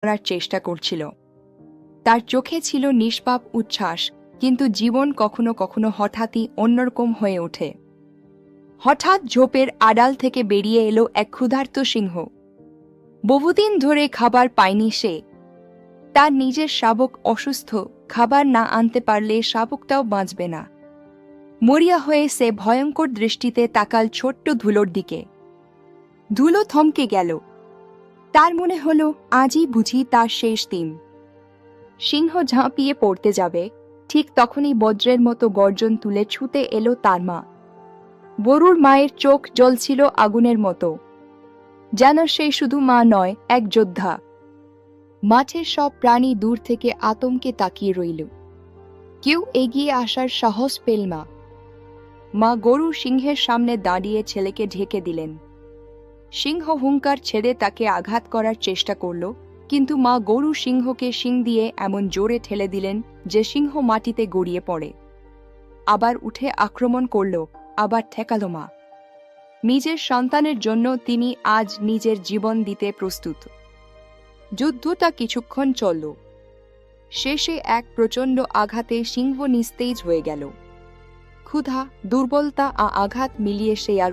করার চেষ্টা করছিল। তার চোখে ছিল নিষ্পাপ উচ্ছ্বাস, কিন্তু জীবন কখনো কখনো হঠাৎই অন্যরকম হয়ে ওঠে। হঠাৎ ঝোপের আড়াল থেকে বেরিয়ে এলো এক ক্ষুধার্ত সিংহ। বহুদিন ধরে খাবার পায়নি সে। তার নিজের শাবক অসুস্থ, খাবার না আনতে পারলে শাবকটাও বাঁচবে না। মরিয়া হয়ে সে ভয়ঙ্কর দৃষ্টিতে তাকাল ছোট্ট ধুলোর দিকে। ধুলো থমকে গেল। তার মনে হলো আজই বুঝি তার শেষ দিন। সিংহ ঝাঁপিয়ে পড়তে যাবে, ঠিক তখনই বজ্রের মতো গর্জন তুলে ছুটে এলো তার মা। গরুর মায়ের চোখ জ্বলছিল আগুনের মতো, যেন সে শুধু মা নয়, এক যোদ্ধা। মাঠের সব প্রাণী দূর থেকে আতঙ্কে তাকিয়ে রইল। কেউ এগিয়ে আসার সাহস পেল না। মা গরু সিংহের সামনে দাঁড়িয়ে ছেলেকে ঢেকে দিলেন। সিংহ হুঙ্কার ছেড়ে তাকে আঘাত করার চেষ্টা করল, কিন্তু মা গরু সিংহকে শিং দিয়ে এমন জোরে ঠেলে দিলেন যে সিংহ মাটিতে গড়িয়ে পড়ে। আবার উঠে আক্রমণ করল, আবার ঠেকাল মা। নিজের সন্তানের জন্য তিনি আজ নিজের জীবন দিতে প্রস্তুত। যুদ্ধটা কিছুক্ষণ চলল। শেষে এক প্রচণ্ড আঘাতে সিংহ নিস্তেজ হয়ে গেল। ক্ষুধা, দুর্বলতা আঘাত মিলিয়ে সে আর